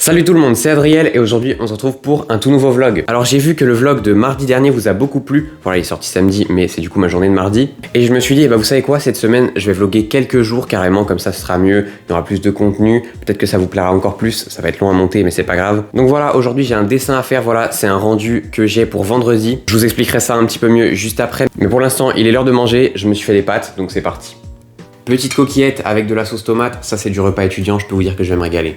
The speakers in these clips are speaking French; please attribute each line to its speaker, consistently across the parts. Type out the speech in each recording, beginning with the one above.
Speaker 1: Salut tout le monde, c'est Adriel et aujourd'hui on se retrouve pour un tout nouveau vlog. Alors j'ai vu que le vlog de mardi dernier vous a beaucoup plu. Voilà, il est sorti samedi mais c'est du coup ma journée de mardi. Et je me suis dit, vous savez quoi, cette semaine je vais vlogger quelques jours carrément, comme ça ce sera mieux, il y aura plus de contenu, peut-être que ça vous plaira encore plus, ça va être long à monter mais c'est pas grave. Donc voilà, aujourd'hui j'ai un dessin à faire, voilà, c'est un rendu que j'ai pour vendredi. Je vous expliquerai ça un petit peu mieux juste après. Mais pour l'instant il est l'heure de manger, je me suis fait des pâtes, donc c'est parti. Petite coquillette avec de la sauce tomate, ça c'est du repas étudiant, je peux vous dire que je vais me régaler.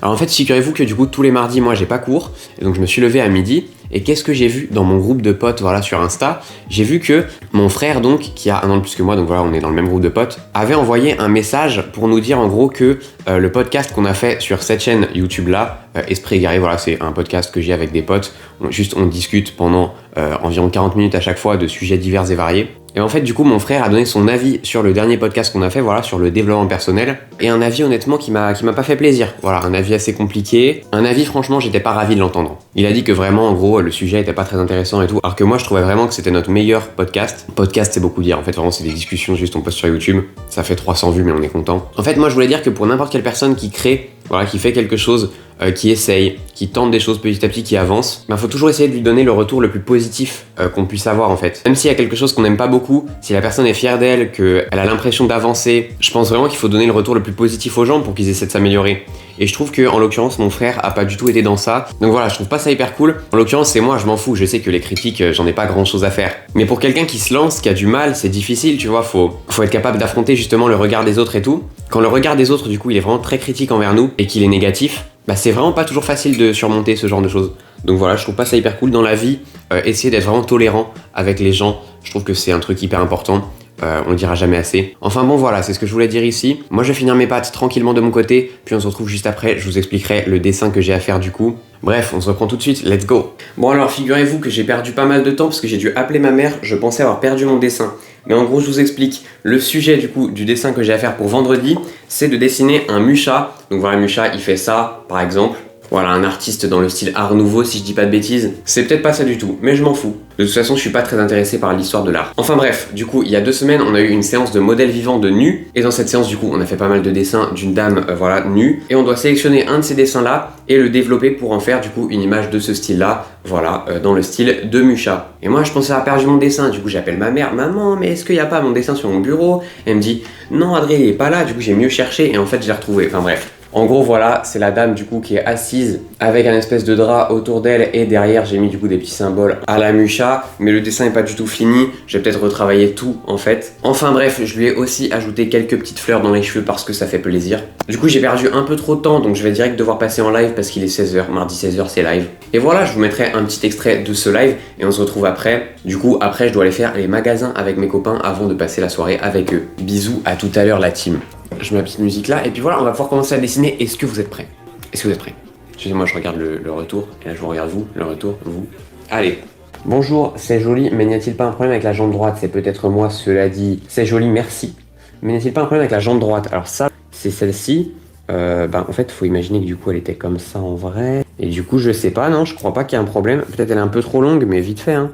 Speaker 1: Alors en fait, figurez-vous que du coup, tous les mardis, moi, j'ai pas cours. Et donc, je me suis levé à midi. Et qu'est-ce que j'ai vu dans mon groupe de potes, voilà, sur Insta? J'ai vu que mon frère, donc, qui a un an de plus que moi, donc voilà, on est dans le même groupe de potes, avait envoyé un message pour nous dire en gros que le podcast qu'on a fait sur cette chaîne YouTube-là, Esprit Égaré, voilà, c'est un podcast que j'ai avec des potes. On discute pendant environ 40 minutes à chaque fois de sujets divers et variés. Et en fait, du coup, mon frère a donné son avis sur le dernier podcast qu'on a fait, voilà, sur le développement personnel. Et un avis, honnêtement, qui m'a pas fait plaisir. Voilà, un avis assez compliqué. Un avis, franchement, j'étais pas ravi de l'entendre. Il a dit que vraiment, en gros, le sujet était pas très intéressant et tout. Alors que moi, je trouvais vraiment que c'était notre meilleur podcast. Podcast, c'est beaucoup dire. En fait, vraiment, c'est des discussions juste, on poste sur YouTube. Ça fait 300 vues, mais on est content. En fait, moi, je voulais dire que pour n'importe quelle personne qui crée, voilà, qui fait quelque chose, qui essaye, qui tente des choses petit à petit, qui avance, faut toujours essayer de lui donner le retour le plus positif qu'on puisse avoir en fait. Même s'il y a quelque chose qu'on n'aime pas beaucoup, si la personne est fière d'elle, qu'elle a l'impression d'avancer, je pense vraiment qu'il faut donner le retour le plus positif aux gens pour qu'ils essaient de s'améliorer. Et je trouve que en l'occurrence mon frère a pas du tout été dans ça. Donc voilà, je trouve pas ça hyper cool. En l'occurrence c'est moi, je m'en fous, je sais que les critiques, j'en ai pas grand chose à faire. Mais pour quelqu'un qui se lance, qui a du mal, c'est difficile, tu vois, faut être capable d'affronter justement le regard des autres et tout. Quand le regard des autres du coup il est vraiment très critique envers nous et qu'il est négatif, c'est vraiment pas toujours facile de surmonter ce genre de choses. Donc voilà, je trouve pas ça hyper cool dans la vie. Essayer d'être vraiment tolérant avec les gens, je trouve que c'est un truc hyper important. On le dira jamais assez. Enfin bon voilà, c'est ce que je voulais dire ici. Moi je vais finir mes pâtes tranquillement de mon côté, puis on se retrouve juste après, je vous expliquerai le dessin que j'ai à faire du coup. Bref, on se reprend tout de suite, let's go. Bon alors figurez-vous que j'ai perdu pas mal de temps parce que j'ai dû appeler ma mère, je pensais avoir perdu mon dessin. Mais en gros je vous explique, le sujet du coup du dessin que j'ai à faire pour vendredi, c'est de dessiner un Mucha. Donc voilà, Mucha il fait ça par exemple. Voilà, un artiste dans le style Art Nouveau, si je dis pas de bêtises. C'est peut-être pas ça du tout, mais je m'en fous. De toute façon, je suis pas très intéressé par l'histoire de l'art. Enfin bref, du coup, il y a 2 semaines, on a eu une séance de modèles vivants de nus. Et dans cette séance, du coup, on a fait pas mal de dessins d'une dame, voilà, nue. Et on doit sélectionner un de ces dessins-là et le développer pour en faire, du coup, une image de ce style-là. Voilà, dans le style de Mucha. Et moi, je pensais avoir perdu mon dessin. Du coup, j'appelle ma mère. Maman, mais est-ce qu'il y a pas mon dessin sur mon bureau? Elle me dit, non, Adrien, il est pas là. Du coup, j'ai mieux cherché et en fait, je l'ai retrouvé. Enfin bref. En gros, voilà, c'est la dame du coup qui est assise avec un espèce de drap autour d'elle et derrière j'ai mis du coup des petits symboles à la Mucha, mais le dessin est pas du tout fini, je vais peut-être retravailler tout en fait. Enfin bref, je lui ai aussi ajouté quelques petites fleurs dans les cheveux parce que ça fait plaisir. Du coup j'ai perdu un peu trop de temps donc je vais direct devoir passer en live parce qu'il est 16h, mardi 16h c'est live. Et voilà, je vous mettrai un petit extrait de ce live et on se retrouve après. Du coup après je dois aller faire les magasins avec mes copains avant de passer la soirée avec eux. Bisous, à tout à l'heure la team. Je mets ma petite musique là et puis voilà, on va pouvoir commencer à dessiner. Est-ce que vous êtes prêts? Est-ce que vous êtes prêts? Excusez-moi, je regarde le retour et là je vous regarde vous, le retour, vous. Allez. Bonjour, c'est joli, mais n'y a-t-il pas un problème avec la jambe droite? C'est peut-être moi, cela dit. C'est joli, merci. Mais n'y a-t-il pas un problème avec la jambe droite? Alors ça, c'est celle-ci. En fait, faut imaginer que du coup elle était comme ça en vrai. Et du coup, je sais pas, non, je crois pas qu'il y ait un problème. Peut-être elle est un peu trop longue, mais vite fait, hein.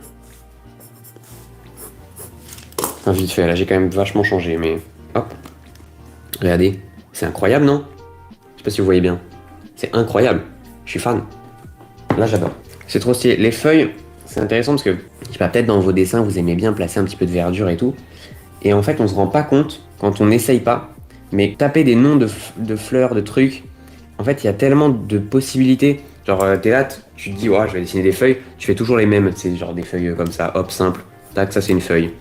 Speaker 1: Enfin, vite fait, là j'ai quand même vachement changé, mais hop. Regardez, c'est incroyable, non? Je sais pas si vous voyez bien. C'est incroyable. Je suis fan. Là, j'adore. C'est trop stylé. Les feuilles, c'est intéressant parce que, je sais pas, peut-être dans vos dessins, vous aimez bien placer un petit peu de verdure et tout. Et en fait, on se rend pas compte quand on n'essaye pas. Mais taper des noms de fleurs, de trucs, en fait, il y a tellement de possibilités. Genre, t'es là, tu te dis, ouais, je vais dessiner des feuilles. Tu fais toujours les mêmes. C'est genre des feuilles comme ça, hop, simple. Tac, ça, c'est une feuille.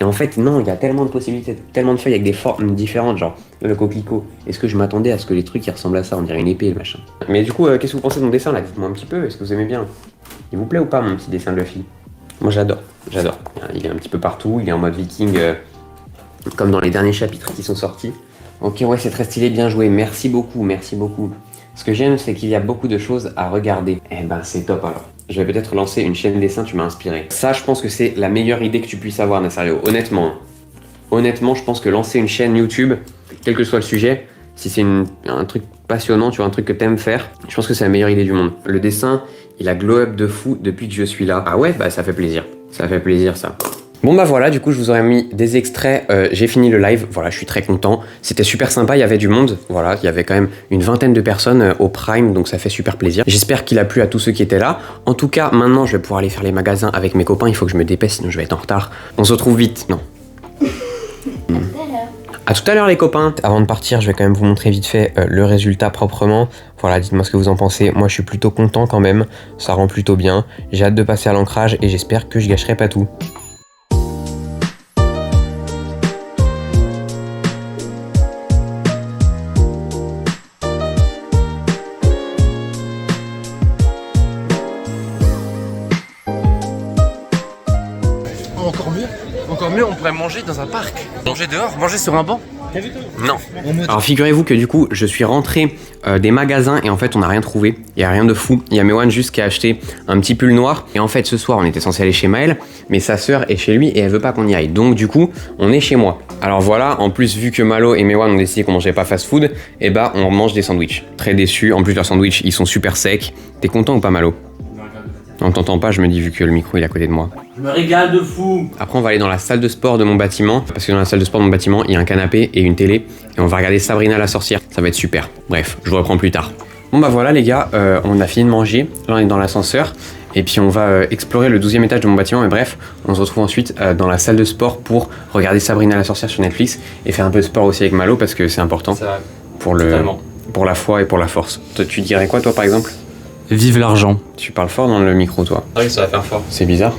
Speaker 1: Et en fait, non, il y a tellement de possibilités, tellement de feuilles avec des formes différentes, genre le coquelicot. Est-ce que je m'attendais à ce que les trucs qui ressemblent à ça, on dirait une épée, le machin. Mais du coup, qu'est-ce que vous pensez de mon dessin là? Dites-moi un petit peu, est-ce que vous aimez bien? Il vous plaît ou pas mon petit dessin de Luffy? Moi j'adore, j'adore. Il est un petit peu partout, il est en mode viking, comme dans les derniers chapitres qui sont sortis. Ok, ouais, c'est très stylé, bien joué, merci beaucoup, merci beaucoup. Ce que j'aime, c'est qu'il y a beaucoup de choses à regarder. Eh ben, c'est top alors. Je vais peut-être lancer une chaîne dessin, tu m'as inspiré. Ça, je pense que c'est la meilleure idée que tu puisses avoir, Nassario. Honnêtement. Honnêtement, je pense que lancer une chaîne YouTube, quel que soit le sujet, si c'est un truc passionnant, tu vois, un truc que t'aimes faire, je pense que c'est la meilleure idée du monde. Le dessin, il a glow up de fou depuis que je suis là. Ah ouais, bah ça fait plaisir. Ça fait plaisir, ça. Bon bah voilà, du coup je vous aurais mis des extraits, j'ai fini le live, voilà je suis très content, c'était super sympa, il y avait du monde, voilà, il y avait quand même une vingtaine de personnes au Prime, donc ça fait super plaisir. J'espère qu'il a plu à tous ceux qui étaient là. En tout cas, maintenant je vais pouvoir aller faire les magasins avec mes copains, il faut que je me dépêche sinon je vais être en retard. On se retrouve vite, non. À tout à l'heure les copains. Avant de partir, je vais quand même vous montrer vite fait le résultat proprement. Voilà, dites-moi ce que vous en pensez. Moi je suis plutôt content quand même, ça rend plutôt bien. J'ai hâte de passer à l'ancrage et j'espère que je gâcherai pas tout.
Speaker 2: Encore mieux, on pourrait manger dans un parc. Manger dehors, manger sur un banc.
Speaker 1: Non. Alors figurez-vous que du coup je suis rentré des magasins et en fait on n'a rien trouvé. Il n'y a rien de fou. Il y a Mewan juste qui a acheté un petit pull noir. Et en fait ce soir on était censé aller chez Maël, mais sa sœur est chez lui et elle veut pas qu'on y aille. Donc du coup on est chez moi. Alors voilà, en plus vu que Malo et Mewan ont décidé qu'on mangeait pas fast food, et bah on mange des sandwichs. Très déçu. En plus leurs sandwichs ils sont super secs. T'es content ou pas Malo? On t'entend pas, je me dis, vu que le micro il est à côté de moi.
Speaker 2: Je me régale de fou.
Speaker 1: Après on va aller dans la salle de sport de mon bâtiment, parce que dans la salle de sport de mon bâtiment, il y a un canapé et une télé, et on va regarder Sabrina la sorcière. Ça va être super. Bref, je vous reprends plus tard. Bon bah voilà les gars, on a fini de manger, là on est dans l'ascenseur, et puis on va explorer le 12e étage de mon bâtiment, mais bref, on se retrouve ensuite dans la salle de sport pour regarder Sabrina la sorcière sur Netflix, et faire un peu de sport aussi avec Malo, parce que c'est important pour la foi et pour la force. Tu dirais quoi toi par exemple?
Speaker 2: Vive l'argent.
Speaker 1: Tu parles fort dans le micro, toi.
Speaker 2: Ah oui, ça va faire fort.
Speaker 1: C'est bizarre.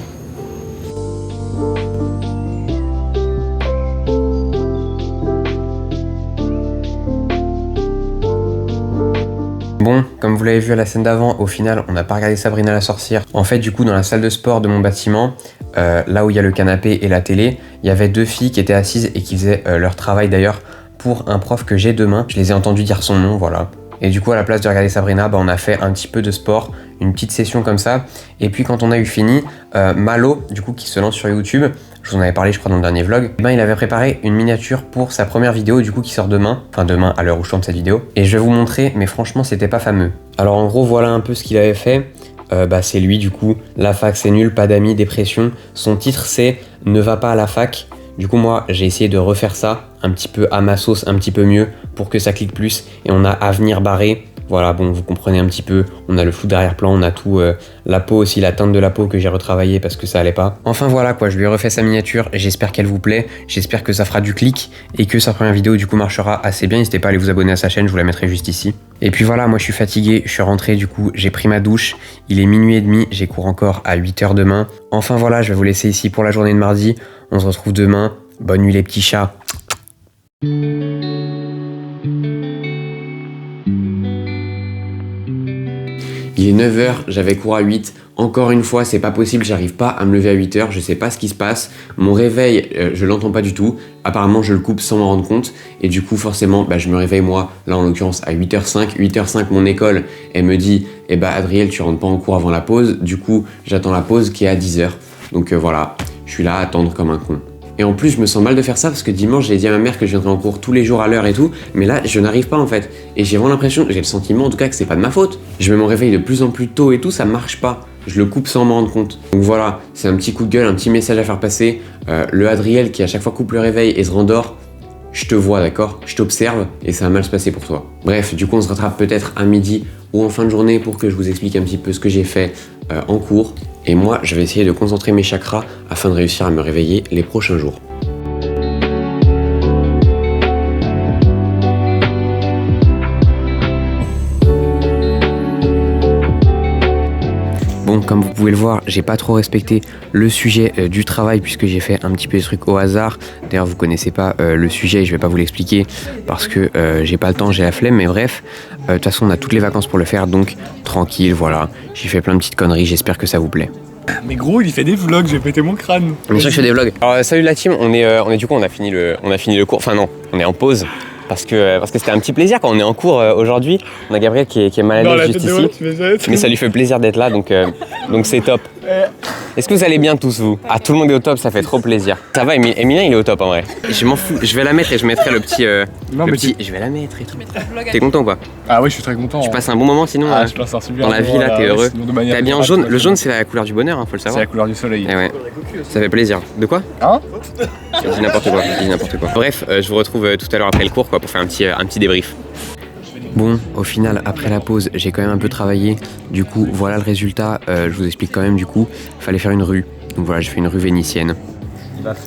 Speaker 1: Bon, comme vous l'avez vu à la scène d'avant, au final, on n'a pas regardé Sabrina la sorcière. En fait, du coup, dans la salle de sport de mon bâtiment, là où il y a le canapé et la télé, il y avait deux filles qui étaient assises et qui faisaient leur travail d'ailleurs pour un prof que j'ai demain. Je les ai entendues dire son nom, voilà. Et du coup, à la place de regarder Sabrina, bah, on a fait un petit peu de sport, une petite session comme ça. Et puis quand on a eu fini, Malo, du coup, qui se lance sur YouTube, je vous en avais parlé, je crois, dans le dernier vlog, ben, il avait préparé une miniature pour sa première vidéo, du coup, qui sort demain. Enfin, demain, à l'heure où je tourne cette vidéo. Et je vais vous montrer, mais franchement, c'était pas fameux. Alors, en gros, voilà un peu ce qu'il avait fait. Bah, c'est lui, du coup. La fac, c'est nul, pas d'amis, dépression. Son titre, c'est « Ne va pas à la fac ». Du coup, moi, j'ai essayé de refaire ça un petit peu à ma sauce, un petit peu mieux, pour que ça clique plus. Et on a Avenir barré. Voilà, bon, vous comprenez un petit peu. On a le flou d'arrière-plan, on a tout. La peau aussi, la teinte de la peau que j'ai retravaillé parce que ça allait pas. Enfin voilà quoi, je lui ai refait sa miniature. J'espère qu'elle vous plaît. J'espère que ça fera du clic et que sa première vidéo du coup marchera assez bien. N'hésitez pas à aller vous abonner à sa chaîne, je vous la mettrai juste ici. Et puis voilà, moi je suis fatigué, je suis rentré du coup, j'ai pris ma douche. Il est minuit et demi, j'ai cours encore à 8h demain. Enfin voilà, je vais vous laisser ici pour la journée de mardi. On se retrouve demain. Bonne nuit les petits chats. Il est 9h, j'avais cours à 8. Encore une fois, c'est pas possible, j'arrive pas à me lever à 8h, je sais pas ce qui se passe. Mon réveil, je l'entends pas du tout. Apparemment, je le coupe sans m'en rendre compte. Et du coup, forcément, bah, je me réveille moi, là en l'occurrence, à 8h05. 8h05, mon école, elle me dit, eh bah Adriel, tu rentres pas en cours avant la pause. Du coup, j'attends la pause qui est à 10h. Donc voilà, je suis là à attendre comme un con. Et en plus, je me sens mal de faire ça parce que dimanche, j'ai dit à ma mère que je viendrais en cours tous les jours à l'heure et tout. Mais là, je n'arrive pas en fait. Et j'ai vraiment l'impression, j'ai le sentiment en tout cas que c'est pas de ma faute. Je me réveille de plus en plus tôt et tout, ça marche pas. Je le coupe sans m'en rendre compte. Donc voilà, c'est un petit coup de gueule, un petit message à faire passer. Le Adriel qui à chaque fois coupe le réveil et se rendort, je te vois, d'accord? Je t'observe et ça va mal se passer pour toi. Bref, du coup, on se rattrape peut-être à midi ou en fin de journée pour que je vous explique un petit peu ce que j'ai fait en cours. Et moi, je vais essayer de concentrer mes chakras afin de réussir à me réveiller les prochains jours. Bon, comme vous pouvez le voir, j'ai pas trop respecté le sujet du travail puisque j'ai fait un petit peu des trucs au hasard. D'ailleurs, vous connaissez pas le sujet, je vais pas vous l'expliquer parce que j'ai pas le temps, j'ai la flemme, mais bref. De toute façon, on a toutes les vacances pour le faire, donc tranquille, voilà. J'ai fait plein de petites conneries, j'espère que ça vous plaît.
Speaker 3: Mais gros, il fait des vlogs, j'ai pété mon crâne.
Speaker 1: Bien sûr que je fais des vlogs. Alors salut la team, on est du coup on a fini le cours. Enfin non, on est en pause. Parce que c'était un petit plaisir quand on est en cours aujourd'hui. On a Gabriel qui est mal à l'aise juste ici. Mais ça lui fait plaisir d'être là, donc c'est top. Est-ce que vous allez bien tous vous? Ah, tout le monde est au top, ça fait trop plaisir. Ça va, Emilien il est au top en vrai. Je m'en fous, je vais la mettre et je mettrai le petit...
Speaker 3: Non,
Speaker 1: le
Speaker 3: mais
Speaker 1: petit... Je vais la mettre et tout. T'es content ou pas?
Speaker 3: Ah oui, je suis très content.
Speaker 1: Tu passes un bon moment sinon
Speaker 3: je passe un super
Speaker 1: dans la vie
Speaker 3: moment,
Speaker 1: là, t'es heureux.
Speaker 3: T'es
Speaker 1: T'es bien en jaune. Le jaune c'est la couleur du bonheur, hein, faut le
Speaker 3: C'est
Speaker 1: savoir.
Speaker 3: la couleur du soleil.
Speaker 1: Eh ouais. Ça fait plaisir. De quoi?
Speaker 3: Hein?
Speaker 1: Je dis n'importe quoi, je dis n'importe quoi. Bref, je vous retrouve tout à l'heure après le cours quoi, pour faire un petit débrief. Bon, au final, après la pause, j'ai quand même un peu travaillé. Du coup, voilà le résultat. Je vous explique quand même, du coup, fallait faire une rue. Donc voilà, j'ai fait une rue vénitienne.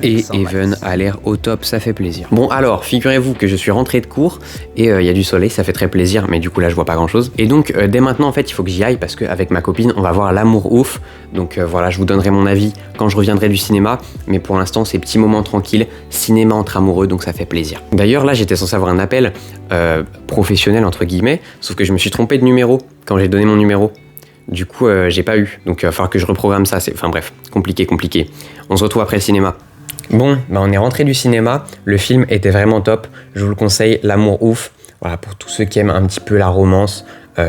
Speaker 1: Et Even a l'air au top, ça fait plaisir. Bon alors, figurez-vous que je suis rentré de cours et il y a du soleil, ça fait très plaisir, mais du coup là je vois pas grand chose. Et donc dès maintenant en fait il faut que j'y aille parce qu'avec ma copine on va voir L'amour ouf. Donc voilà, je vous donnerai mon avis quand je reviendrai du cinéma, mais pour l'instant c'est petits moments tranquilles, cinéma entre amoureux, donc ça fait plaisir. D'ailleurs là j'étais censé avoir un appel professionnel entre guillemets, sauf que je me suis trompé de numéro quand j'ai donné mon numéro. Du coup, j'ai pas eu, donc il va falloir que je reprogramme ça. Enfin bref, compliqué. On se retrouve après le cinéma. Bon, bah on est rentré du cinéma. Le film était vraiment top. Je vous le conseille, L'amour ouf. Voilà, pour tous ceux qui aiment un petit peu la romance,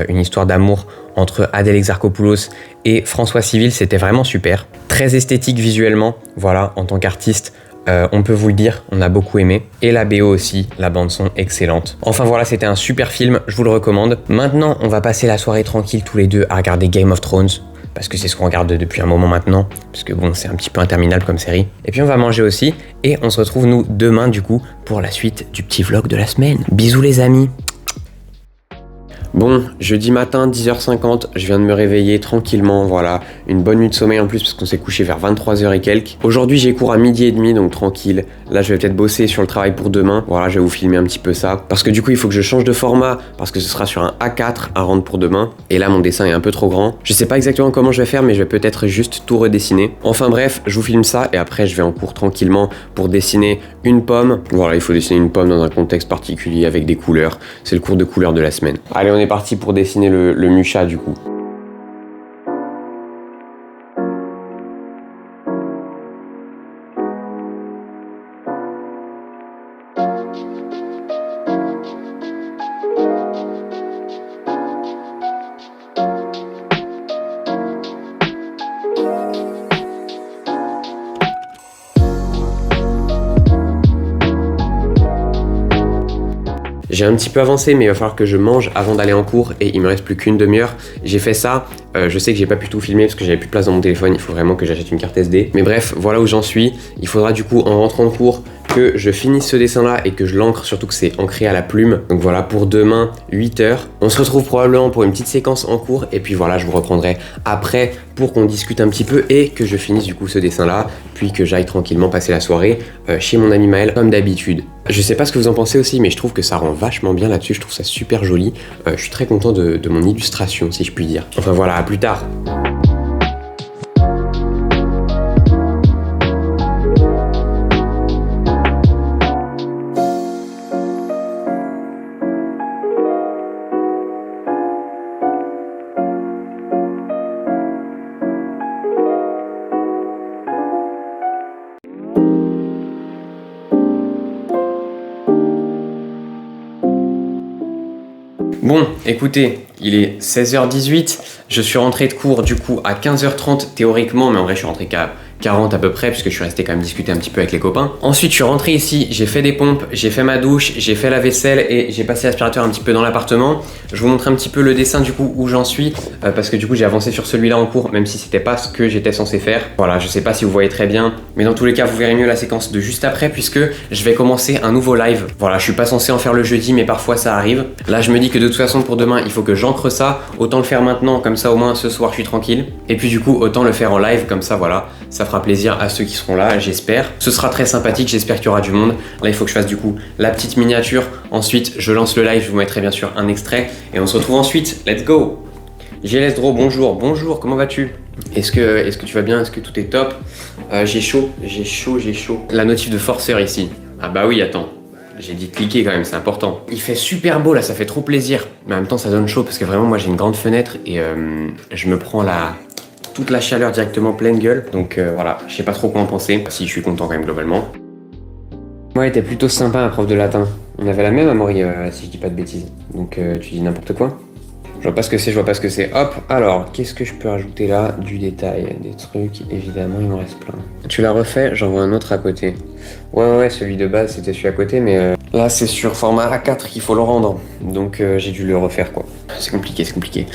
Speaker 1: une histoire d'amour entre Adèle Exarchopoulos et François Civil, c'était vraiment super. Très esthétique visuellement. Voilà, en tant qu'artiste. On peut vous le dire, on a beaucoup aimé. Et la BO aussi, la bande son excellente. Enfin voilà, c'était un super film, je vous le recommande. Maintenant, on va passer la soirée tranquille tous les deux à regarder Game of Thrones. Parce que c'est ce qu'on regarde depuis un moment maintenant. Parce que bon, c'est un petit peu interminable comme série. Et puis on va manger aussi. Et on se retrouve nous demain du coup pour la suite du petit vlog de la semaine. Bisous les amis. Bon, jeudi matin, 10h50, je viens de me réveiller tranquillement, voilà. Une bonne nuit de sommeil en plus parce qu'on s'est couché vers 23h et quelques. Aujourd'hui, j'ai cours à 12h30, donc tranquille. Là, je vais peut-être bosser sur le travail pour demain. Voilà, je vais vous filmer un petit peu ça. Parce que du coup, il faut que je change de format parce que ce sera sur un A4 à rendre pour demain. Et là, mon dessin est un peu trop grand. Je sais pas exactement comment je vais faire, mais je vais peut-être juste tout redessiner. Enfin bref, je vous filme ça et après, je vais en cours tranquillement pour dessiner une pomme. Voilà, il faut dessiner une pomme dans un contexte particulier avec des couleurs. C'est le cours de couleurs de la semaine. Allez, on est parti pour dessiner le Musha du coup. J'ai un petit peu avancé, mais il va falloir que je mange avant d'aller en cours et il me reste plus qu'une demi-heure. J'ai fait ça, je sais que j'ai pas pu tout filmer parce que j'avais plus de place dans mon téléphone, il faut vraiment que j'achète une carte SD. Mais bref, voilà où j'en suis. Il faudra du coup en rentrant de cours que je finisse ce dessin là et que je l'encre, surtout que c'est ancré à la plume. Donc voilà, pour demain, 8h. On se retrouve probablement pour une petite séquence en cours et puis voilà, je vous reprendrai après pour qu'on discute un petit peu et que je finisse du coup ce dessin là, puis que j'aille tranquillement passer la soirée chez mon ami Maël comme d'habitude. Je sais pas ce que vous en pensez aussi, mais je trouve que ça rend vachement bien là-dessus, je trouve ça super joli. Je suis très content de mon illustration, si je puis dire. Enfin voilà, à plus tard. Bon, écoutez, il est 16h18, je suis rentré de cours du coup à 15h30 théoriquement, mais en vrai je suis rentré qu'à 40 à peu près, puisque je suis resté quand même discuter un petit peu avec les copains. Ensuite je suis rentré ici, j'ai fait des pompes, j'ai fait ma douche, j'ai fait la vaisselle et j'ai passé l'aspirateur un petit peu dans l'appartement. Je vous montre un petit peu le dessin du coup où j'en suis, parce que du coup j'ai avancé sur celui-là en cours, même si c'était pas ce que j'étais censé faire. Voilà, je sais pas si vous voyez très bien, mais dans tous les cas vous verrez mieux la séquence de juste après, puisque je vais commencer un nouveau live. Voilà, je suis pas censé en faire le jeudi, mais parfois ça arrive. Là je me dis que de toute façon pour demain il faut que j'ancre ça, autant le faire maintenant, comme ça au moins ce soir je suis tranquille. Et puis du coup autant le faire en live, comme ça voilà, ça fera plaisir à ceux qui seront là, j'espère. Ce sera très sympathique, j'espère qu'il y aura du monde. Là il faut que je fasse du coup la petite miniature, ensuite je lance le live, je vous mettrai bien sûr un extrait et on se retrouve ensuite, let's go. GLSDRO, bonjour, comment vas-tu? Est-ce que tu vas bien? Est-ce que tout est top? J'ai chaud. La notif de forceur ici. Ah bah oui, attends. J'ai dit de cliquer quand même, c'est important. Il fait super beau là, ça fait trop plaisir. Mais en même temps, ça donne chaud parce que vraiment, moi j'ai une grande fenêtre et je me prends toute la chaleur directement pleine gueule. Donc voilà, je sais pas trop quoi en penser. Si je suis content quand même globalement. Ouais, t'es plutôt sympa, un prof de latin. On avait la même, Amaury, si je dis pas de bêtises. Donc tu dis n'importe quoi? Je vois pas ce que c'est, je vois pas ce que c'est. Hop, alors, qu'est-ce que je peux rajouter là? Du détail, des trucs, évidemment, il m'en reste plein. Tu l'as refait? J'en vois un autre à côté. Ouais, celui de base, c'était celui à côté, mais là, c'est sur format A4 qu'il faut le rendre. Donc, j'ai dû le refaire, quoi. C'est compliqué, c'est compliqué.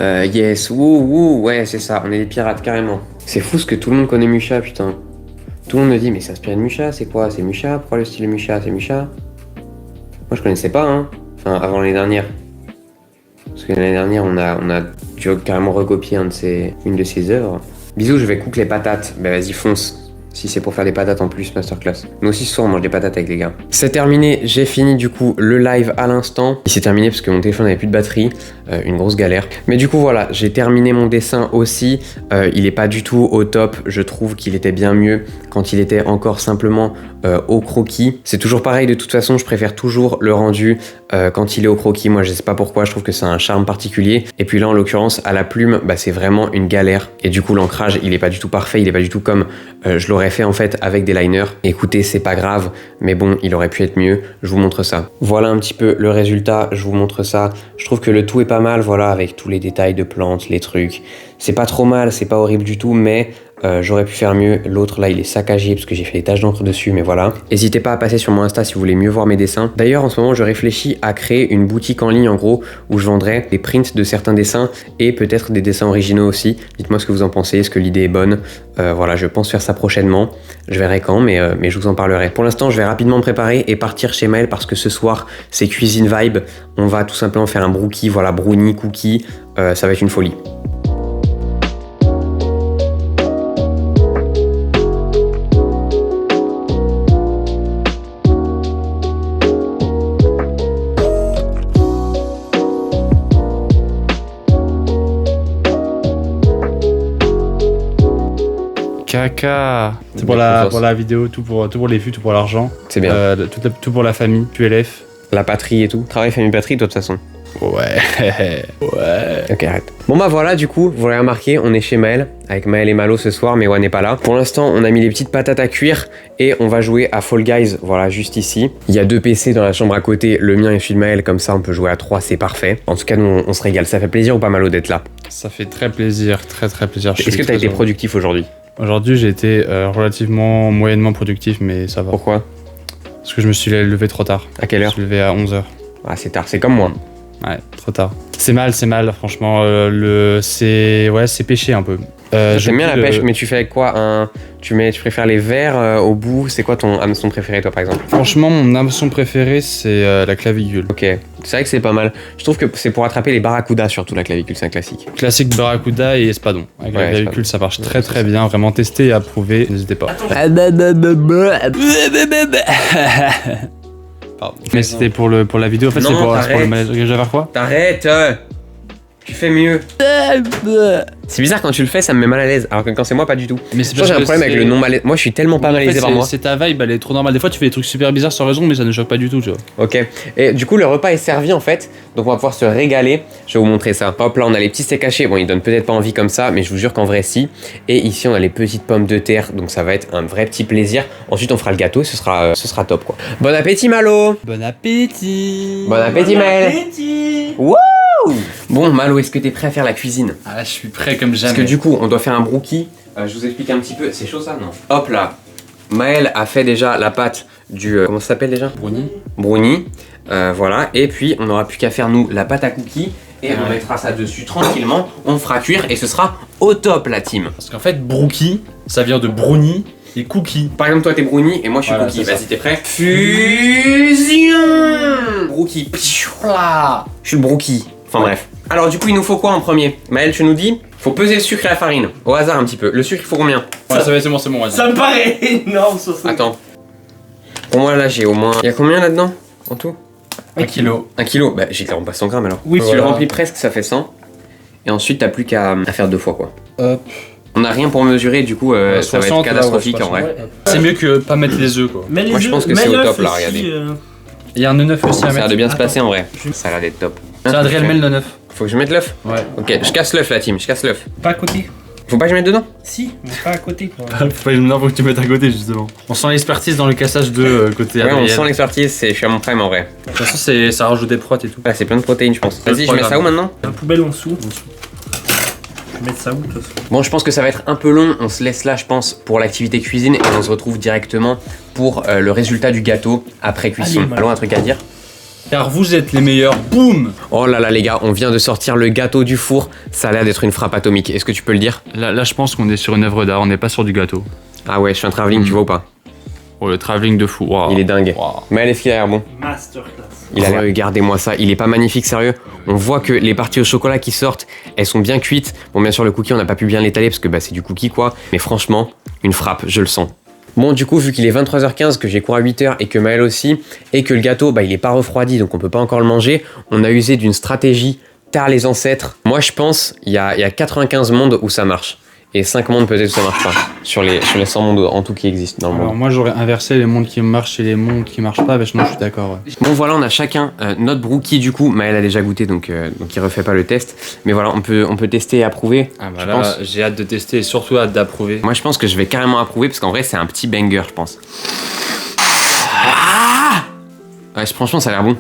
Speaker 1: Yes, wouh, ouais, c'est ça, on est des pirates, carrément. C'est fou ce que tout le monde connaît Musha, putain. Tout le monde me dit, mais c'est inspiré de Musha, c'est quoi? C'est Musha? Pourquoi le style Musha? C'est Musha? Moi, je connaissais pas, hein. Enfin, avant l'année dernière. Parce que l'année dernière, on a dû carrément recopier une de ses œuvres. Bisous, je vais cook les patates. Bah vas-y, fonce. Si c'est pour faire des patates en plus, masterclass. Nous aussi, ce soir, on mange des patates avec les gars. C'est terminé, j'ai fini du coup le live à l'instant. Il s'est terminé parce que mon téléphone n'avait plus de batterie. Une grosse galère. Mais du coup, voilà, j'ai terminé mon dessin aussi. Il est pas du tout au top. Je trouve qu'il était bien mieux quand il était encore simplement au croquis. C'est toujours pareil, de toute façon, je préfère toujours le rendu quand il est au croquis. Moi, je sais pas pourquoi, je trouve que c'est un charme particulier. Et puis là, en l'occurrence, à la plume, bah, c'est vraiment une galère. Et du coup, l'ancrage, il est pas du tout parfait. Il est pas du tout comme je l'aurais fait en fait avec des liners. Écoutez, c'est pas grave, mais bon, il aurait pu être mieux. Je vous montre ça. Voilà un petit peu le résultat. Je vous montre ça. Je trouve que le tout est pas mal, voilà, avec tous les détails de plantes, les trucs. C'est pas trop mal, c'est pas horrible du tout, mais j'aurais pu faire mieux. L'autre là, il est saccagé parce que j'ai fait des taches d'encre dessus, mais voilà. N'hésitez pas à passer sur mon Insta si vous voulez mieux voir mes dessins. D'ailleurs, en ce moment, je réfléchis à créer une boutique en ligne, en gros, où je vendrais des prints de certains dessins et peut-être des dessins originaux aussi. Dites-moi ce que vous en pensez, est-ce que l'idée est bonne? Voilà, je pense faire ça prochainement. Je verrai quand, mais je vous en parlerai. Pour l'instant, je vais rapidement me préparer et partir chez Maël parce que ce soir, c'est cuisine vibe. On va tout simplement faire un brookie, voilà, brownie, cookie. Ça va être une folie.
Speaker 3: Caca. C'est pour la vidéo, tout pour les vues, tout pour l'argent.
Speaker 1: C'est bien.
Speaker 3: Tout pour la famille, QLF.
Speaker 1: La patrie et tout. Travail, famille, patrie, toi de toute façon.
Speaker 3: Ouais.
Speaker 1: Ok, arrête. Bon bah voilà, du coup, vous l'avez remarqué, on est chez Maël, avec Maël et Malo ce soir, mais ouais, n'est pas là. Pour l'instant, on a mis les petites patates à cuire et on va jouer à Fall Guys, voilà, juste ici. Il y a 2 PC dans la chambre à côté, le mien et celui de Maël, comme ça on peut jouer à 3, c'est parfait. En tout cas, nous, on se régale. Ça fait plaisir ou pas, Malo, d'être là?
Speaker 3: Ça fait très plaisir, très plaisir.
Speaker 1: Est-ce que t'as été productif aujourd'hui?
Speaker 3: Aujourd'hui, j'ai été relativement moyennement productif, mais ça va.
Speaker 1: Pourquoi?
Speaker 3: Parce que je me suis levé trop tard.
Speaker 1: À quelle heure?
Speaker 3: Je me suis levé à 11h.
Speaker 1: Ah, c'est tard, c'est comme moi.
Speaker 3: Ouais, trop tard. C'est mal, franchement. C'est péché un peu.
Speaker 1: J'aime bien la pêche, mais tu fais avec quoi? Tu préfères les verres au bout? C'est quoi ton hameçon préféré, toi, par exemple?
Speaker 3: Franchement, mon hameçon préféré, c'est la clavicule.
Speaker 1: Ok, c'est vrai que c'est pas mal. Je trouve que c'est pour attraper les barracudas, surtout la clavicule, c'est un classique.
Speaker 3: Classique barracuda et espadon. Avec la clavicule, ça marche très bien. Vraiment testé et approuvé, n'hésitez pas. Pardon. Mais c'était pour la vidéo, en fait, c'est pour le maquillage à quoi?
Speaker 1: T'arrêtes. Tu fais mieux. C'est bizarre quand tu le fais, ça me met mal à l'aise. Alors que quand c'est moi, pas du tout.
Speaker 3: Mais c'est
Speaker 1: j'ai un problème avec le non malaise. Moi, je suis tellement pas malaisé par moi.
Speaker 3: C'est ta vibe, elle est trop normale. Des fois, tu fais des trucs super bizarres sans raison, mais ça ne choque pas du tout, tu vois.
Speaker 1: Ok. Et du coup, le repas est servi en fait. Donc, on va pouvoir se régaler. Je vais vous montrer ça. Hop là, on a les petits steaks hachés. Bon, ils donnent peut-être pas envie comme ça, mais je vous jure qu'en vrai, si. Et ici, on a les petites pommes de terre. Donc, ça va être un vrai petit plaisir. Ensuite, on fera le gâteau. Ce sera top, quoi. Bon appétit, Malo.
Speaker 3: Bon appétit.
Speaker 1: Bon appétit, Maël. Wouh! Bon, Malo, est-ce que t'es prêt à faire la cuisine?
Speaker 3: Ah là, je suis prêt comme jamais.
Speaker 1: Parce que du coup, on doit faire un brookie. Je vous explique un petit peu. C'est chaud ça, non? Hop là. Maël a fait déjà la pâte du... comment ça s'appelle déjà? Brownie. Voilà. Et puis, on n'aura plus qu'à faire, nous, la pâte à cookies. Et on mettra ça dessus tranquillement. On fera cuire et ce sera au top, la team.
Speaker 3: Parce qu'en fait, brookie, ça vient de brownie et cookie.
Speaker 1: Par exemple, toi, t'es brownie et moi, je suis cookie. Vas-y, t'es prêt? Fusion! Brookie. Je suis le brookie. Enfin bref. Alors du coup, il nous faut quoi en premier? Maël, tu nous dis? Faut peser le sucre et la farine. Au hasard un petit peu. Le sucre, il faut combien?
Speaker 3: Ouais, c'est bon, vas-y.
Speaker 4: Ça me paraît énorme, ce truc.
Speaker 1: Attends. Pour moi, là, j'ai au moins... Il y a combien là-dedans, en tout?
Speaker 3: 1 kilo.
Speaker 1: 1 kilo? Bah, j'ai clairement pas 100 grammes alors.
Speaker 3: Oui,
Speaker 1: si tu le remplis presque, ça fait 100. Et ensuite, t'as plus qu'à faire 2 fois, quoi.
Speaker 3: Hop.
Speaker 1: On n'a rien pour mesurer, du coup, ça va être catastrophique en vrai.
Speaker 3: C'est mieux que pas mettre les œufs, quoi.
Speaker 1: Moi, je pense que c'est au top, là, regardez.
Speaker 3: Il y a un œuf aussi à mettre.
Speaker 1: Ça a de bien se passer en vrai. Ça a l'air d'être top.
Speaker 3: C'est Adrien, mets le œuf.
Speaker 1: Faut que je mette l'œuf?
Speaker 3: Ouais.
Speaker 1: Ok, je casse l'œuf la team, je casse l'œuf.
Speaker 4: Pas à côté.
Speaker 1: Faut pas que je mette dedans?
Speaker 4: Si, mais pas à côté quoi.
Speaker 3: Non, faut que tu mettes à côté justement. On sent l'expertise dans le cassage de côté
Speaker 1: Ouais,
Speaker 3: Adrien.
Speaker 1: on sent l'expertise, je suis à mon prime en vrai.
Speaker 3: De toute façon, ça rajoute des protes et tout.
Speaker 1: Là, c'est plein de protéines, je pense. Vas-y, je mets ça où maintenant?
Speaker 4: La poubelle en dessous. Je vais mettre ça où de toute façon?
Speaker 1: Bon, je pense que ça va être un peu long. On se laisse là, je pense, pour l'activité cuisine et on se retrouve directement pour le résultat du gâteau après cuisson.
Speaker 4: Allez,
Speaker 1: Allons, un truc à dire?
Speaker 3: Car vous êtes les meilleurs, boum!
Speaker 1: Oh là là, les gars, on vient de sortir le gâteau du four. Ça a l'air d'être une frappe atomique. Est-ce que tu peux le dire?
Speaker 3: Là, je pense qu'on est sur une œuvre d'art, on n'est pas sur du gâteau.
Speaker 1: Ah ouais, je suis un travelling, tu vois ou pas?
Speaker 3: Oh, le travelling de fou, waouh.
Speaker 1: Il est dingue.
Speaker 3: Wow.
Speaker 1: Mais est-ce qu'il a l'air bon?
Speaker 4: Masterclass.
Speaker 1: Il a l'air, regardez-moi ça, il est pas magnifique, sérieux. On voit que les parties au chocolat qui sortent, elles sont bien cuites. Bon, bien sûr, le cookie, on n'a pas pu bien l'étaler parce que bah, c'est du cookie, quoi. Mais franchement, une frappe, je le sens. Bon, du coup, vu qu'il est 23h15, que j'ai cours à 8h et que Maël aussi, et que le gâteau, bah, il est pas refroidi, donc on peut pas encore le manger, on a usé d'une stratégie tard les ancêtres. Moi, je pense, il y a 95 mondes où ça marche. Et 5 mondes peut-être où ça marche pas. Sur les 100 mondes en tout qui existent dans le monde.
Speaker 3: Alors moi j'aurais inversé les mondes qui marchent et les mondes qui marchent pas, mais sinon je suis d'accord. Ouais.
Speaker 1: Bon voilà, on a chacun notre brookie du coup. Maël a déjà goûté donc il refait pas le test. Mais voilà, on peut tester et approuver.
Speaker 3: Ah bah là, j'ai hâte de tester et surtout hâte d'approuver.
Speaker 1: Moi je pense que je vais carrément approuver parce qu'en vrai c'est un petit banger je pense. Ah ouais, franchement ça a l'air bon.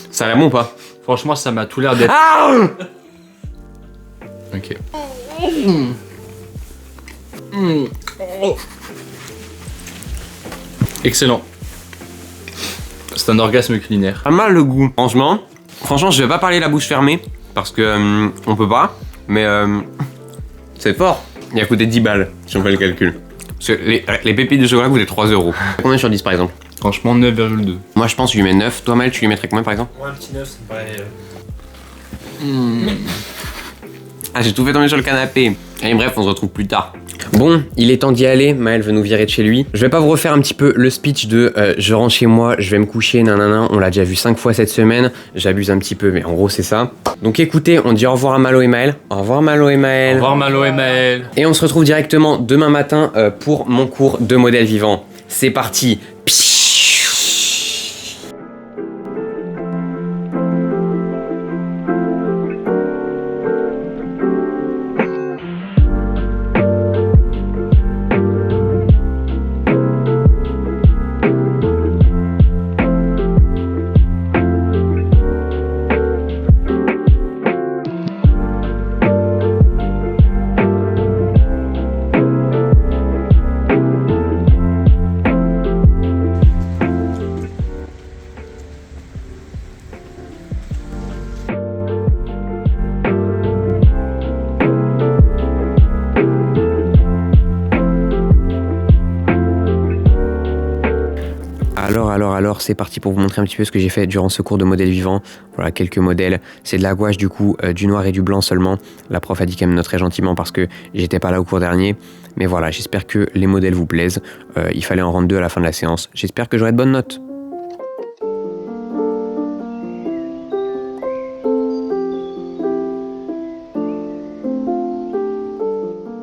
Speaker 1: Ça a l'air bon ou pas?
Speaker 3: Franchement ça m'a tout l'air d'être...
Speaker 1: Ah
Speaker 3: ok. Excellent. C'est un orgasme culinaire.
Speaker 1: Pas mal le goût. Franchement je vais pas parler la bouche fermée parce que on peut pas. Mais c'est fort. Il a coûté 10 balles si on fait le calcul. Parce que les pépites de chocolat coûtaient 3 €. Combien sur 10 par exemple?
Speaker 3: Franchement 9,2.
Speaker 1: Moi je pense que je lui mets 9. Toi Maël tu lui mettrais combien par exemple?
Speaker 4: Ouais, un petit 9, ça me paraît.
Speaker 1: Ah, j'ai tout fait tomber sur le canapé. Allez, bref, on se retrouve plus tard. Bon, il est temps d'y aller. Maël veut nous virer de chez lui. Je vais pas vous refaire un petit peu le speech de je rentre chez moi, je vais me coucher, nanana. On l'a déjà vu 5 fois cette semaine. J'abuse un petit peu, mais en gros, c'est ça. Donc écoutez, on dit au revoir à Malo et Maël. Au revoir Malo et Maël.
Speaker 3: Au revoir Malo et Maël.
Speaker 1: Et on se retrouve directement demain matin pour mon cours de modèle vivant. C'est parti. Alors, c'est parti pour vous montrer un petit peu ce que j'ai fait durant ce cours de modèle vivant. Voilà, quelques modèles. C'est de la gouache du coup, du noir et du blanc seulement. La prof a dit qu'elle me noterait gentiment parce que j'étais pas là au cours dernier. Mais voilà, j'espère que les modèles vous plaisent. Il fallait en rendre 2 à la fin de la séance. J'espère que j'aurai de bonnes notes.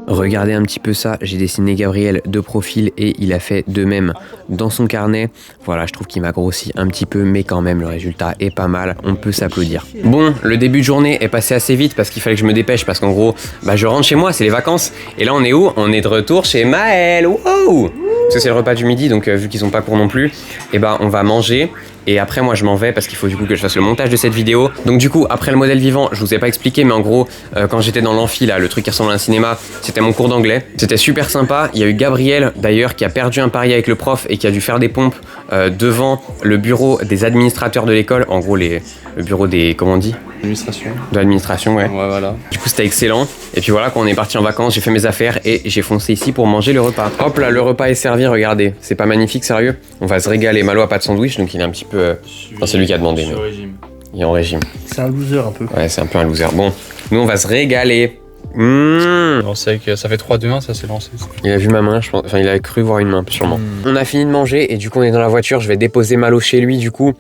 Speaker 1: Regardez un petit peu ça, j'ai dessiné Gabriel de profil et il a fait de même dans son carnet. Voilà, je trouve qu'il m'a grossi un petit peu, mais quand même le résultat est pas mal, on peut s'applaudir. Bon, le début de journée est passé assez vite parce qu'il fallait que je me dépêche parce qu'en gros, bah, je rentre chez moi, c'est les vacances. Et là on est où? On est de retour chez Maël, wow! Parce que c'est le repas du midi, donc vu qu'ils sont pas court non plus, et bah on va manger. Et après moi je m'en vais parce qu'il faut du coup que je fasse le montage de cette vidéo. Donc du coup après le modèle vivant, je vous ai pas expliqué, mais en gros quand j'étais dans l'amphi là, le truc qui ressemble à un cinéma, c'était mon cours d'anglais. C'était super sympa. Il y a eu Gabriel d'ailleurs qui a perdu un pari avec le prof et qui a dû faire des pompes devant le bureau des administrateurs de l'école. En gros le bureau des, comment on dit?
Speaker 3: Administration.
Speaker 1: De l'administration, ouais.
Speaker 3: Ouais, voilà.
Speaker 1: Du coup c'était excellent. Et puis voilà, quand on est parti en vacances, j'ai fait mes affaires et j'ai foncé ici pour manger le repas. Hop là, le repas est servi, regardez. C'est pas magnifique, sérieux? On va se régaler. Malo a pas de sandwich, donc il est un petit peu... Enfin, c'est lui qui a demandé.
Speaker 3: Je suis
Speaker 1: mais...
Speaker 3: au régime.
Speaker 1: Il est en régime.
Speaker 4: C'est un loser un peu.
Speaker 1: Ouais, c'est un peu un loser. Bon, nous on va se régaler.
Speaker 3: On sait que ça fait 3-2-1, ça s'est lancé. Ça.
Speaker 1: Il a vu ma main, je pense. Enfin, il a cru voir une main, sûrement. On a fini de manger et du coup, on est dans la voiture. Je vais déposer Malo chez lui, du coup,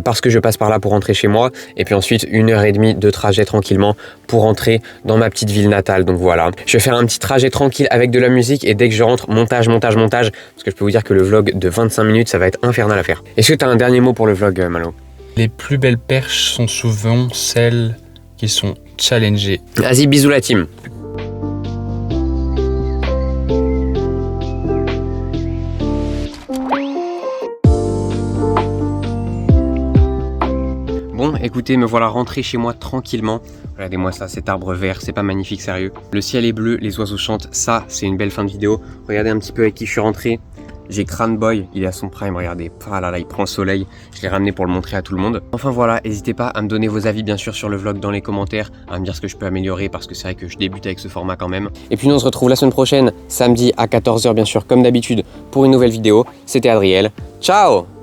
Speaker 1: parce que je passe par là pour rentrer chez moi. Et puis ensuite, 1h30 de trajet tranquillement pour rentrer dans ma petite ville natale. Donc voilà. Je vais faire un petit trajet tranquille avec de la musique et dès que je rentre, montage. Parce que je peux vous dire que le vlog de 25 minutes, ça va être infernal à faire. Est-ce que tu as un dernier mot pour le vlog, Malo?
Speaker 3: Les plus belles perches sont souvent celles qui sont challengées.
Speaker 1: Vas-y, bisous la team. Écoutez, me voilà rentré chez moi tranquillement. Regardez-moi ça, cet arbre vert, c'est pas magnifique, sérieux. Le ciel est bleu, les oiseaux chantent, ça c'est une belle fin de vidéo. Regardez un petit peu avec qui je suis rentré. J'ai Crane Boy, il est à son prime, regardez. Ah là là, il prend le soleil. Je l'ai ramené pour le montrer à tout le monde. Enfin voilà, n'hésitez pas à me donner vos avis bien sûr sur le vlog dans les commentaires, à me dire ce que je peux améliorer parce que c'est vrai que je débute avec ce format quand même. Et puis nous on se retrouve la semaine prochaine, samedi à 14 h bien sûr comme d'habitude pour une nouvelle vidéo. C'était Adriel. Ciao!